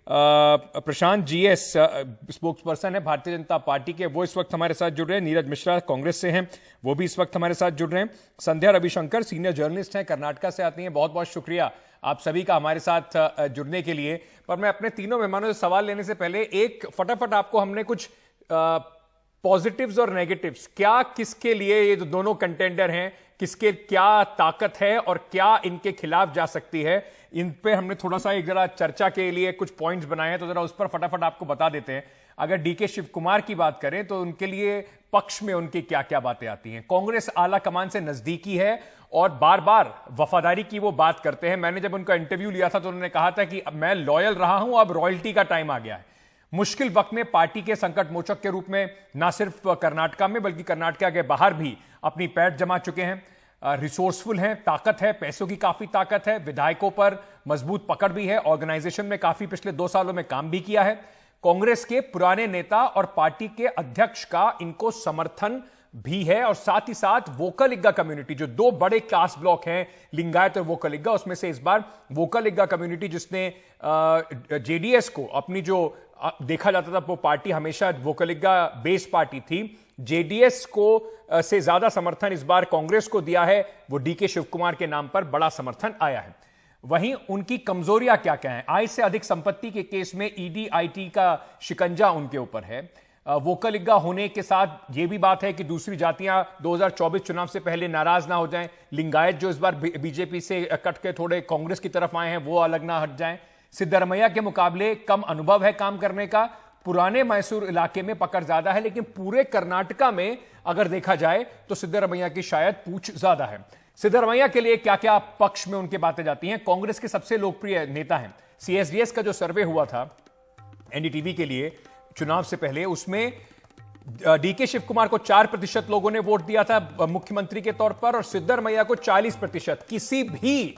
प्रशांत GS spokes person है Bharatiya Janata party के, वो इस वक्त हमारे साथ जुड़ रहे हैं। नीरज मिश्रा कांग्रेस से हैं, वो भी इस वक्त हमारे साथ जुड़ रहे हैं। संध्या रविशंकर सीनियर जर्नलिस्ट हैं, कर्नाटका से आती हैं। बहुत बहुत शुक्रिया आप सभी का हमारे साथ जुड़ने के लिए। पर मैं अपने तीनों मेहमानों से सवाल लेने से पहले एक फटाफट आपको हमने कुछ पॉजिटिव्स और नेगेटिव्स, क्या किसके लिए ये जो दोनों कंटेंडर हैं, किसके क्या ताकत है और क्या इनके खिलाफ जा सकती है, इन पे हमने थोड़ा सा एक जरा चर्चा के लिए कुछ पॉइंट्स बनाए हैं, तो जरा उस पर फटाफट आपको बता देते हैं। अगर डीके शिव कुमार की बात करें तो उनके लिए पक्ष में उनकी क्या क्या बातें आती हैं। कांग्रेस आला कमान से नजदीकी है और बार बार वफादारी की वो बात करते हैं। मैंने जब उनका इंटरव्यू लिया था तो उन्होंने कहा था कि मैं लॉयल रहा हूं, अब रॉयल्टी का टाइम आ गया है। मुश्किल वक्त में पार्टी के संकट मोचक के रूप में ना सिर्फ कर्नाटका में बल्कि कर्नाटका के बाहर भी अपनी पैठ जमा चुके हैं। रिसोर्सफुल हैं, ताकत है, पैसों की काफी ताकत है, विधायकों पर मजबूत पकड़ भी है, ऑर्गेनाइजेशन में काफी पिछले 2 सालों में काम भी किया है। कांग्रेस के पुराने नेता और पार्टी के अध्यक्ष का इनको समर्थन भी है और साथ ही साथ वोकलिग्गा कम्युनिटी, जो 2 बड़े क्लास ब्लॉक हैं, लिंगायत और वोकलिग्गा, उसमें से इस बार वोकलिग्गा कम्युनिटी जिसने जेडीएस को अपनी जो देखा जाता था वो पार्टी हमेशा वोकलिग्गा बेस पार्टी थी, जेडीएस को से ज्यादा समर्थन इस बार कांग्रेस को दिया है। वो डीके शिव कुमार के नाम पर बड़ा समर्थन आया है। वहीं उनकी कमजोरियां क्या क्या हैं? आय से अधिक संपत्ति के केस में ईडी आईटी का शिकंजा उनके ऊपर है। वोकलिग्गा होने के साथ यह भी बात है कि दूसरी जातियां 2024 चुनाव से पहले नाराज ना हो जाएं। लिंगायत जो इस बार बीजेपी से कट के थोड़े कांग्रेस की तरफ आए हैं वो अलग ना हट जाएं। सिद्धरमैया के मुकाबले कम अनुभव है काम करने का। पुराने मैसूर इलाके में पकड़ ज्यादा है, लेकिन पूरे कर्नाटका में अगर देखा जाए तो सिद्धरमैया की शायद पूछ ज्यादा है। सिद्धरमैया के लिए क्या क्या पक्ष में उनकी बातें जाती हैं? कांग्रेस के सबसे लोकप्रिय नेता हैं। सीएसडीएस का जो सर्वे हुआ था एनडीटीवी के लिए चुनाव से पहले, उसमें डीके शिव कुमार को 4% लोगों ने वोट दिया था मुख्यमंत्री के तौर पर और सिद्धरमैया को 40%। किसी भी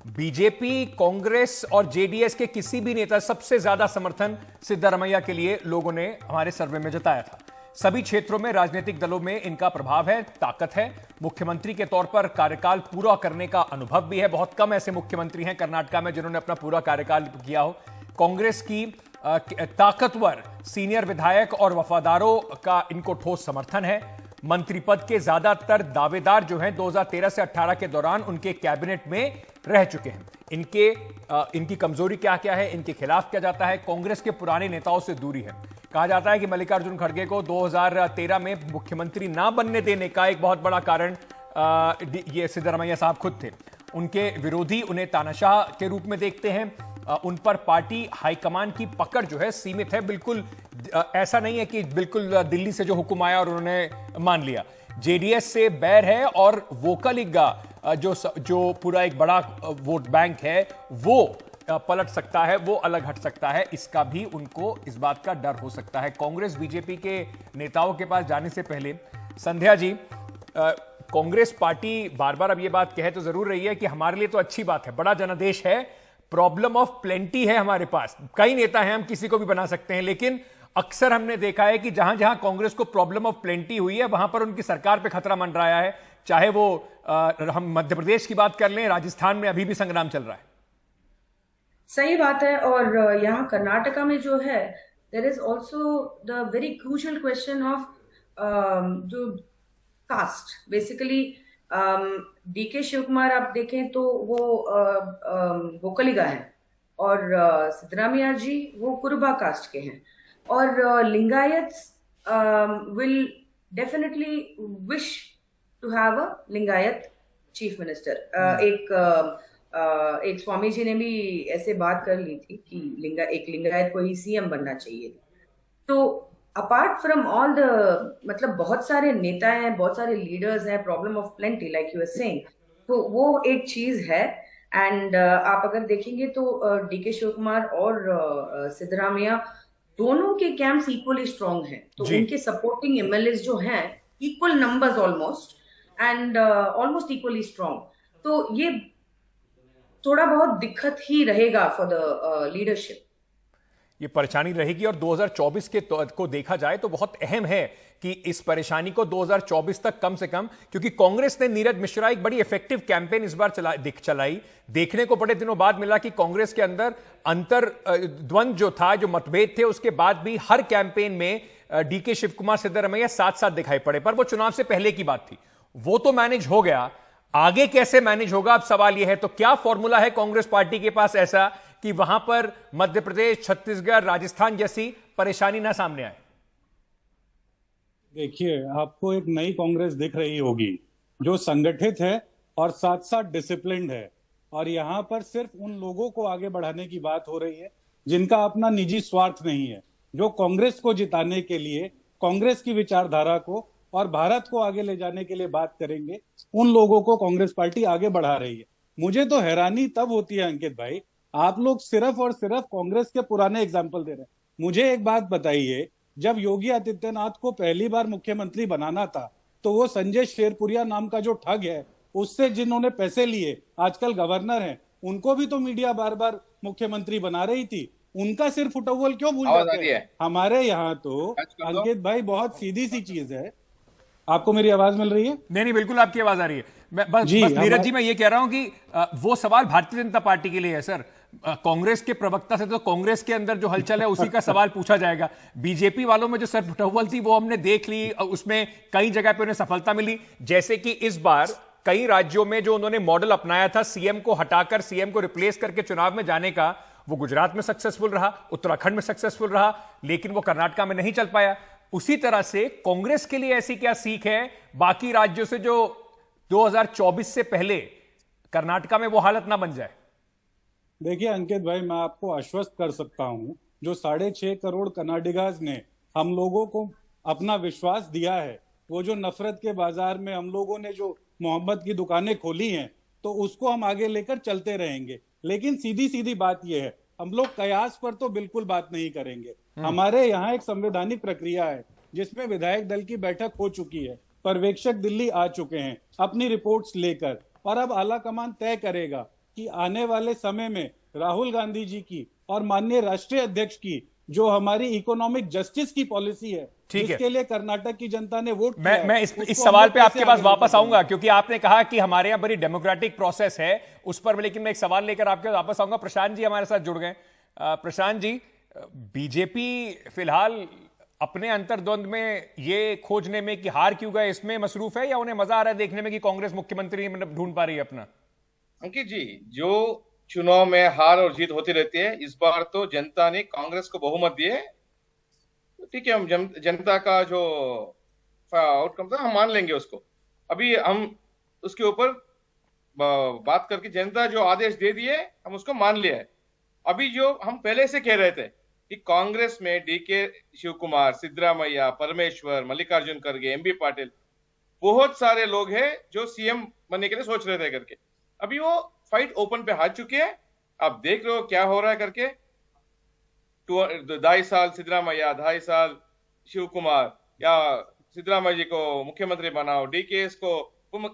बीजेपी, कांग्रेस और जेडीएस के किसी भी नेता, सबसे ज्यादा समर्थन सिद्धरमैया के लिए लोगों ने हमारे सर्वे में जताया था। सभी क्षेत्रों में राजनीतिक दलों में इनका प्रभाव है, ताकत है। मुख्यमंत्री के तौर पर कार्यकाल पूरा करने का अनुभव भी है। बहुत कम ऐसे मुख्यमंत्री हैं कर्नाटका में जिन्होंने अपना पूरा कार्यकाल किया हो। कांग्रेस की ताकतवर सीनियर विधायक और वफादारों का इनको ठोस समर्थन है। मंत्री पद के ज्यादातर दावेदार जो हैं 2013 से 18 के दौरान उनके कैबिनेट में रह चुके हैं। इनकी कमजोरी क्या क्या है, इनके खिलाफ क्या जाता है? कांग्रेस के पुराने नेताओं से दूरी है। कहा जाता है कि मल्लिकार्जुन खड़गे को 2013 में मुख्यमंत्री ना बनने देने का एक बहुत बड़ा कारण ये सिद्धरमैया साहब खुद थे। उनके विरोधी उन्हें तानाशाह के रूप में देखते हैं। उन पर पार्टी हाईकमान की पकड़ जो है सीमित है। बिल्कुल ऐसा नहीं है कि बिल्कुल दिल्ली से जो हुक्म आया और उन्होंने मान लिया। जेडीएस से बैर है और वोकलिग्गा जो पूरा एक बड़ा वोट बैंक है वो पलट सकता है, वो अलग हट सकता है। इसका भी उनको इस बात का डर हो सकता है। कांग्रेस बीजेपी के नेताओं के पास जाने से पहले संध्या जी, कांग्रेस पार्टी बार बार अब ये बात कह तो जरूर रही है कि हमारे लिए तो अच्छी बात है, बड़ा जनादेश है, प्रॉब्लम ऑफ प्लेंटी है हमारे पास, कई नेता हैं, हम किसी को भी बना सकते हैं। लेकिन अक्सर हमने देखा है कि जहां जहां कांग्रेस को प्रॉब्लम ऑफ प्लेंटी हुई है वहां पर उनकी सरकार पे खतरा मंडराया है। चाहे वो हम मध्य प्रदेश की बात कर लें, राजस्थान में अभी भी संग्राम चल रहा है। सही बात है। और यहाँ कर्नाटका में जो है, there is also the very crucial question of जो caste. Basically DK Shiva Kumar आप देखें तो वो वोकलिगा है और सिद्धरामैया जी वो कुरुबा कास्ट के हैं। और Lingayat will definitely wish to have a Lingayat chief minister. एक स्वामी जी ने भी ऐसे बात कर ली थी कि एक लिंगायत को ही सीएम बनना चाहिए। तो अपार्ट फ्रॉम ऑल द, मतलब बहुत सारे नेता हैं, बहुत सारे लीडर्स हैं, problem of plenty like you are saying, तो वो एक चीज है। एंड आप अगर देखेंगे तो डीके शिव कुमार और सिद्धरामैया दोनों के कैंप्स इक्वली स्ट्रांग हैं, तो उनके सपोर्टिंग एमएलए जो हैं equal numbers almost and almost equally strong. तो ये थोड़ा बहुत दिक्कत ही रहेगा फॉर द लीडरशिप। ये परेशानी रहेगी और 2024 को देखा जाए तो बहुत अहम है कि इस परेशानी को 2024 तक कम से कम, क्योंकि कांग्रेस ने नीरज मिश्रा एक बड़ी इफेक्टिव कैंपेन इस बार चलाई। देखने को बड़े दिनों बाद मिला कि कांग्रेस के अंदर द्वंद्व जो था, जो मतभेद थे, उसके बाद भी हर कैंपेन में डीके शिव कुमार सिद्धरमैया साथ साथ दिखाई पड़े। पर वो चुनाव से पहले की बात थी, वो तो मैनेज हो गया। आगे कैसे मैनेज होगा, अब सवाल यह है। तो क्या फॉर्मूला है कांग्रेस पार्टी के पास ऐसा कि वहां पर मध्य प्रदेश, छत्तीसगढ़, राजस्थान जैसी परेशानी ना सामने आए? देखिए, आपको एक नई कांग्रेस दिख रही होगी जो संगठित है और साथ साथ डिसिप्लिन्ड है। और यहाँ पर सिर्फ उन लोगों को आगे बढ़ाने की बात हो रही है जिनका अपना निजी स्वार्थ नहीं है, जो कांग्रेस को जिताने के लिए, कांग्रेस की विचारधारा को और भारत को आगे ले जाने के लिए बात करेंगे, उन लोगों को कांग्रेस पार्टी आगे बढ़ा रही है। मुझे तो हैरानी तब होती है अंकित भाई, आप लोग सिर्फ और सिर्फ कांग्रेस के पुराने एग्जाम्पल दे रहे हैं। मुझे एक बात बताइए, जब योगी आदित्यनाथ को पहली बार मुख्यमंत्री बनाना था तो वो संजय शेरपुरिया नाम का जो ठग है, उससे जिन्होंने पैसे लिए, आजकल गवर्नर हैं, उनको भी तो मीडिया बार बार मुख्यमंत्री बना रही थी। उनका सिर फुटअव्वल क्यों भूल जाते हैं? हमारे यहाँ तो अंकित भाई बहुत सीधी सी चीज है। आपको मेरी आवाज मिल रही है? नहीं, बिल्कुल आपकी आवाज आ रही है। बस नीरज जी, मैं ये कह रहा हूं कि वो सवाल भारतीय जनता पार्टी के लिए है सर। कांग्रेस के प्रवक्ता से तो कांग्रेस के अंदर जो हलचल है उसी का सवाल पूछा जाएगा। बीजेपी वालों में जो सर फुटअव्वल थी वो हमने देख ली, उसमें कई जगह पे उन्हें सफलता मिली। जैसे कि इस बार कई राज्यों में जो उन्होंने मॉडल अपनाया था सीएम को हटाकर सीएम को रिप्लेस करके चुनाव में जाने का, वो गुजरात में सक्सेसफुल रहा, उत्तराखंड में सक्सेसफुल रहा, लेकिन वो कर्नाटक में नहीं चल पाया। उसी तरह से कांग्रेस के लिए ऐसी क्या सीख है बाकी राज्यों से जो 2024 से पहले कर्नाटक में वो हालत ना बन जाए? देखिए अंकित भाई, मैं आपको आश्वस्त कर सकता हूं, जो 6.5 करोड़ कनाडिगाज ने हम लोगों को अपना विश्वास दिया है, वो जो नफरत के बाजार में हम लोगों ने जो मोहब्बत की दुकानें खोली हैं, तो उसको हम आगे लेकर चलते रहेंगे। लेकिन सीधी सीधी बात यह है, हम लोग कयास पर तो बिल्कुल बात नहीं करेंगे। हमारे यहाँ एक संवैधानिक प्रक्रिया है जिसमें विधायक दल की बैठक हो चुकी है, पर्यवेक्षक दिल्ली आ चुके हैं अपनी रिपोर्ट्स लेकर, और अब आला कमान तय करेगा कि आने वाले समय में राहुल गांधी जी की और माननीय राष्ट्रीय अध्यक्ष की जो हमारी इकोनॉमिक जस्टिस की पॉलिसी है, जिसके लिए कर्नाटक की जनता ने वोट किया है, मैं इस सवाल पे आपके पास वापस आऊंगा, क्योंकि आपने कहा कि हमारे यहाँ बड़ी डेमोक्रेटिक प्रोसेस है उस पर, लेकिन मैं एक सवाल लेकर आपके वापस आऊंगा। प्रशांत जी हमारे साथ जुड़ गए। प्रशांत जी, बीजेपी फिलहाल अपने अंतर्द्वंद में ये खोजने में कि हार क्यों गए इसमें मसरूफ है, या उन्हें मजा आ रहा है देखने में कि कांग्रेस मुख्यमंत्री ढूंढ पा रही है अपना? अंकित जी, जो चुनाव में हार और जीत होती रहती है, इस बार तो जनता ने कांग्रेस को बहुमत दिए। ठीक है, हम जनता का जो आउटकम था हम मान लेंगे उसको। अभी हम उसके ऊपर बात करके जनता जो आदेश दे दिए हम उसको मान लिया है। अभी जो हम पहले से कह रहे थे कि कांग्रेस में डीके शिव कुमार, सिद्धरामैया, परमेश्वर, मल्लिकार्जुन खड़गे, एमबी पाटिल, बहुत सारे लोग हैं जो सीएम बनने के लिए सोच रहे थे करके, अभी वो फाइट ओपन पे हार चुके हैं। आप देख रहे हो क्या हो रहा है करके। 2.5 साल सिद्धरामैया, 2.5 साल शिव कुमार, या सिद्धरामैया जी को मुख्यमंत्री बनाओ, डीकेएस को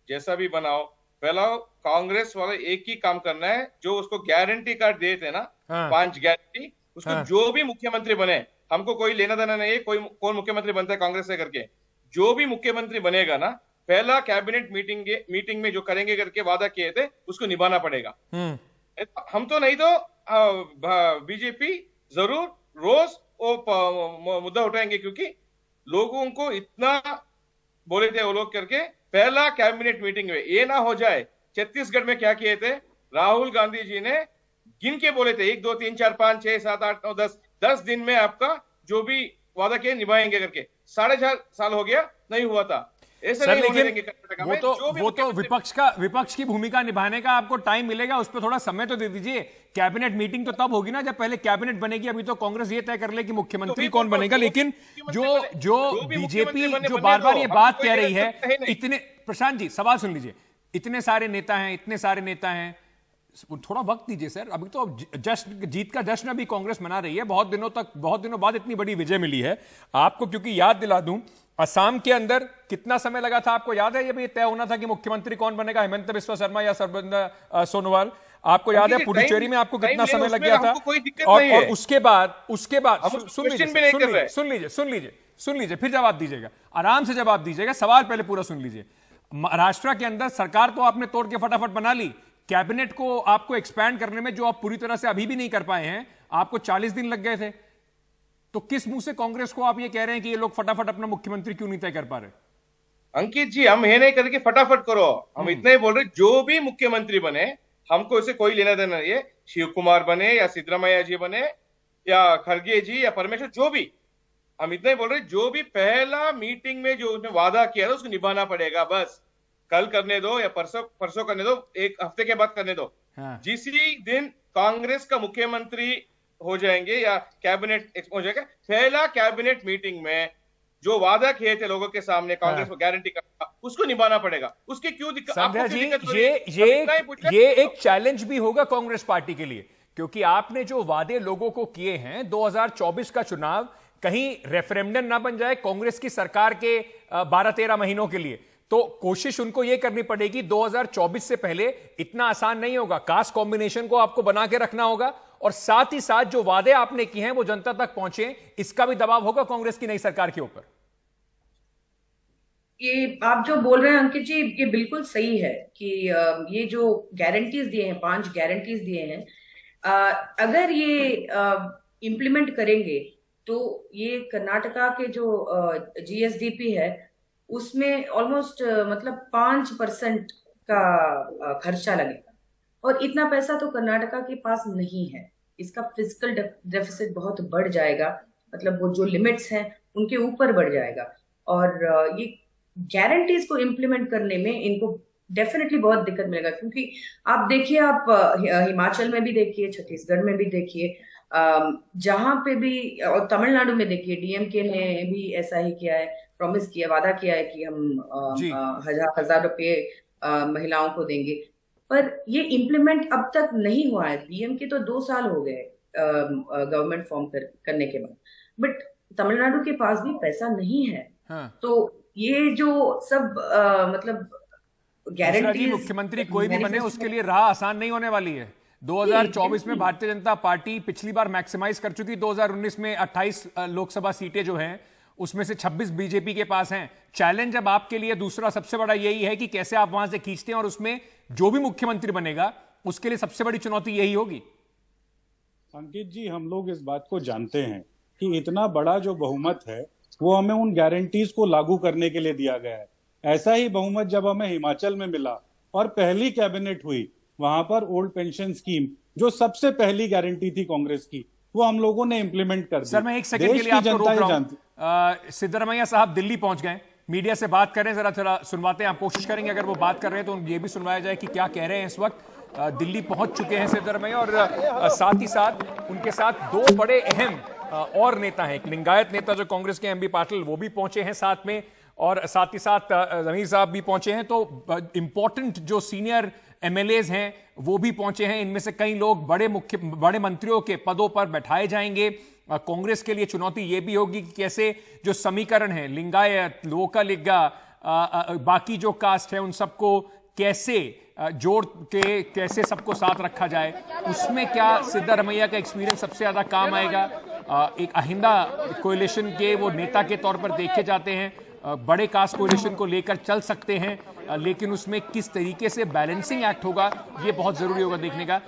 जैसा भी बनाओ, पहला कांग्रेस वाले एक ही काम करना है, जो उसको गारंटी कार्ड देते ना, 5 गारंटी, उसको जो भी मुख्यमंत्री बने, हमको कोई लेना देना नहीं है कौन मुख्यमंत्री बनता है कांग्रेस से करके। जो भी मुख्यमंत्री बनेगा ना, पहला कैबिनेट मीटिंग में जो करेंगे करके वादा किए थे उसको निभाना पड़ेगा। हम तो नहीं तो बीजेपी जरूर रोज वो मुद्दा उठाएंगे, क्योंकि लोगों को इतना बोले थे वो लोग करके। पहला कैबिनेट मीटिंग में ये ना हो जाए, छत्तीसगढ़ में क्या किए थे राहुल गांधी जी ने, गिन के बोले थे 1 2 3 4 5 6 7 8 9 10 दिन में आपका जो भी वादा किए निभाएंगे करके। 4.5 साल हो गया, नहीं हुआ था। सर, लेकिन वो तो विपक्ष की भूमिका निभाने का आपको टाइम मिलेगा, उस पर थोड़ा समय तो दे दीजिए। कैबिनेट मीटिंग तो तब होगी ना जब पहले कैबिनेट बनेगी। अभी तो कांग्रेस ये तय कर ले कि मुख्यमंत्री कौन बनेगा। लेकिन जो बीजेपी जो बार बार ये बात कह रही है, इतने, प्रशांत जी सवाल सुन लीजिए, इतने सारे नेता हैं, थोड़ा वक्त दीजिए सर। अभी तो जश्न, जीत का जश्न अभी कांग्रेस मना रही है। बहुत दिनों बाद इतनी बड़ी विजय मिली है आपको। क्योंकि याद दिला दूं, असम के अंदर कितना समय लगा था आपको याद है? ये भी तय होना था कि मुख्यमंत्री कौन बनेगा, हेमंत बिस्वा शर्मा या सर्बानंद सोनोवाल। आपको याद है टाइम- पुडुचेरी में आपको टाइम कितना नहीं, समय लग उसमें गया था? हमको कोई दिक्कत और नहीं है। उसके बाद हम सुन लीजिए, क्वेश्चन भी नहीं सुन कर लीजिए, रहे। सुन लीजिए, फिर जवाब दीजिएगा, आराम से जवाब दीजिएगा, सवाल पहले पूरा सुन लीजिए। महाराष्ट्र के अंदर सरकार तो आपने तोड़ के फटाफट बना ली, कैबिनेट को आपको एक्सपैंड करने में जो आप पूरी तरह से अभी भी नहीं कर पाए हैं, आपको 40 दिन लग गए थे। तो किस मुंह से कांग्रेस को आप ये कह रहे हैं कि ये लोग फटाफट अपना मुख्यमंत्री क्यों नहीं तय कर पा रहे? अंकित जी, हम ये नहीं करके फटाफट करो, हम इतना ही बोल रहे, जो भी मुख्यमंत्री बने हमको इससे कोई लेना देना नहीं है। शिव कुमार बने या सिद्धरामैया जी बने या खड़गे जी या परमेश्वर, जो भी, हम इतना ही बोल रहे, जो भी पहला मीटिंग में जो उसने वादा किया था उसको निभाना पड़ेगा। बस कल करने दो या परसों करने दो, एक हफ्ते के बाद करने दो। हाँ। जिस दिन कांग्रेस का मुख्यमंत्री हो जाएंगे या कैबिनेट हो जाएगा, पहला कैबिनेट मीटिंग में जो वादा किए थे लोगों के सामने कांग्रेस को गारंटी का, उसको निभाना पड़ेगा। उसकी क्यों दिक्कत? संध्या आपको जी, क्यों दिक्कत हो रही है? हम इतना ही पूछ रहे हैं। ये एक चैलेंज भी होगा कांग्रेस पार्टी के लिए, क्योंकि आपने जो वादे लोगों को किए हैं 2024 का चुनाव कहीं रेफरेंडम ना बन जाए कांग्रेस की सरकार के 12-13 महीनों के लिए। तो कोशिश उनको यह करनी पड़ेगी 2024 से पहले, इतना आसान नहीं होगा। कास्ट कॉम्बिनेशन को आपको बना के रखना होगा और साथ ही साथ जो वादे आपने किए हैं वो जनता तक पहुंचे, इसका भी दबाव होगा कांग्रेस की नई सरकार के ऊपर। ये आप जो बोल रहे हैं अंकित जी, ये बिल्कुल सही है कि ये जो गारंटीज दिए हैं, 5 गारंटीज दिए हैं, अगर ये इम्प्लीमेंट करेंगे तो ये कर्नाटका के जो जीएसडीपी है उसमें ऑलमोस्ट मतलब 5% का खर्चा लगेगा, और इतना पैसा तो कर्नाटका के पास नहीं है। इसका फिजिकल डेफिसिट बहुत बढ़ जाएगा, मतलब वो जो लिमिट्स हैं उनके ऊपर बढ़ जाएगा, और ये गारंटीज को इम्प्लीमेंट करने में इनको डेफिनेटली बहुत दिक्कत मिलेगा। क्योंकि आप देखिए, आप हिमाचल में भी देखिए, छत्तीसगढ़ में भी देखिए, जहां पे भी, और तमिलनाडु में देखिए, डीएमके ने भी ऐसा ही किया है, प्रॉमिस किया, वादा किया है कि हम हजार रुपये महिलाओं को देंगे, पर ये इम्प्लीमेंट अब तक नहीं हुआ है। डीएमके तो 2 साल हो गए गवर्नमेंट फॉर्म करने के बाद, बट तमिलनाडु के पास भी पैसा नहीं है। हाँ। तो ये जो सब मतलब गारंटी, मुख्यमंत्री कोई भी बने उसके लिए राह आसान नहीं होने वाली है। 2024 में भारतीय जनता पार्टी पिछली बार मैक्सिमाइज कर चुकी, 2019 में 28 लोकसभा सीटें जो हैं उसमें से 26 बीजेपी के पास हैं। चैलेंज अब आपके लिए दूसरा सबसे बड़ा यही है कि कैसे आप वहां से खींचते हैं, और उसमें जो भी मुख्यमंत्री बनेगा उसके लिए सबसे बड़ी चुनौती यही होगी। अंकित जी, हम लोग इस बात को जानते हैं कि इतना बड़ा जो बहुमत है वो हमें उन गारंटीज को लागू करने के लिए दिया गया है। ऐसा ही बहुमत जब हमें हिमाचल में मिला और पहली कैबिनेट हुई, वहां पर ओल्ड पेंशन स्कीम जो सबसे पहली गारंटी थी कांग्रेस की, वो हम लोगों ने इंप्लीमेंट कर दी। सर, मैं एक सेकंड के लिए आपको रोक रहा हूं। सिद्धरामैया साहब दिल्ली पहुंच गए, मीडिया से बात कर रहे हैं, जरा थोड़ा सुनवाते हैं। आप कोशिश करेंगे अगर वो बात कर रहे हैं तो ये भी सुनवाया जाए कि क्या कह रहे हैं इस वक्त। दिल्ली पहुंच चुके हैं सिद्धरामैया, और साथ ही साथ उनके साथ 2 बड़े अहम और नेता हैं। एक लिंगायत नेता जो कांग्रेस के एमबी पाटिल, वो भी पहुंचे हैं साथ में, और साथ ही साथ जमीर साहब भी पहुंचे हैं। तो इंपॉर्टेंट जो सीनियर एमएलएज हैं वो भी पहुंचे हैं। इनमें से कई लोग बड़े मंत्रियों के पदों पर बैठाए जाएंगे। कांग्रेस के लिए चुनौती ये भी होगी कि कैसे जो समीकरण है, लिंगायत, लोकलिगा, बाकी जो कास्ट है, उन सबको कैसे जोड़ के कैसे सबको साथ रखा जाए। उसमें क्या सिद्धरामैया का एक्सपीरियंस सबसे ज्यादा काम आएगा। एक अहिंदा कोalition के वो नेता के तौर पर देखे जाते हैं, बड़े कास्ट कोalition को लेकर चल सकते हैं, लेकिन उसमें किस तरीके से बैलेंसिंग एक्ट होगा ये बहुत जरूरी होगा देखने का।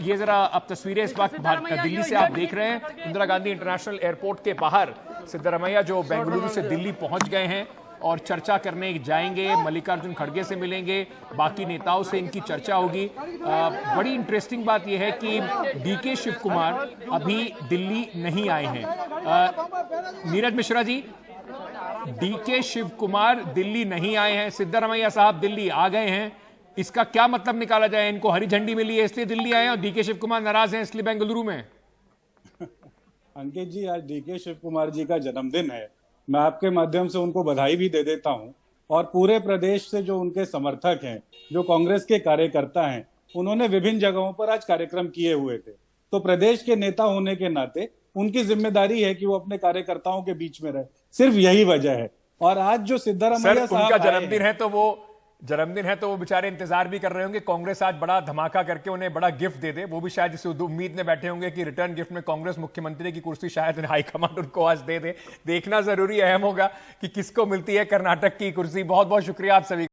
ये जरा अब तस्वीरें इस वक्त दिल्ली से आप देख रहे हैं, इंदिरा गांधी इंटरनेशनल एयरपोर्ट के बाहर सिद्धरामैया जो बेंगलुरु से दिल्ली पहुंच गए हैं और चर्चा करने जाएंगे, मल्लिकार्जुन खड़गे से मिलेंगे, बाकी नेताओं से इनकी चर्चा होगी। बड़ी इंटरेस्टिंग बात यह है कि डीके शिव कुमार अभी दिल्ली नहीं आए हैं। नीरज मिश्रा जी, डीके शिव कुमार दिल्ली नहीं आए हैं, सिद्धरामैया साहब दिल्ली आ गए हैं, इसका क्या मतलब निकाला जाए? इनको हरी झंडी मिली है इसलिए दिल्ली आए हैं और डीके शिव कुमार नाराज हैं इसलिए बेंगलुरु में? अंकित जी, आज डीके शिव कुमार जी का जन्मदिन है। मैं आपके माध्यम से उनको बधाई भी दे देता हूं, और पूरे प्रदेश से जो उनके समर्थक हैं, जो कांग्रेस के कार्यकर्ता हैं, उन्होंने विभिन्न जगहों पर आज कार्यक्रम किए हुए थे। तो प्रदेश के नेता होने के नाते उनकी जिम्मेदारी है कि वो अपने कार्यकर्ताओं के बीच में रहे, सिर्फ यही वजह है। और आज जो सिद्धरामैया साहब उनका जन्मदिन है तो वो जन्मदिन है तो वो बेचारे इंतजार भी कर रहे होंगे कांग्रेस आज बड़ा धमाका करके उन्हें बड़ा गिफ्ट दे दे। वो भी शायद इस उम्मीद में बैठे होंगे कि रिटर्न गिफ्ट में कांग्रेस मुख्यमंत्री की कुर्सी शायद हाईकमांड उनको आज दे दे। देखना जरूरी अहम होगा कि किसको मिलती है कर्नाटक की कुर्सी। बहुत बहुत शुक्रिया आप सभी।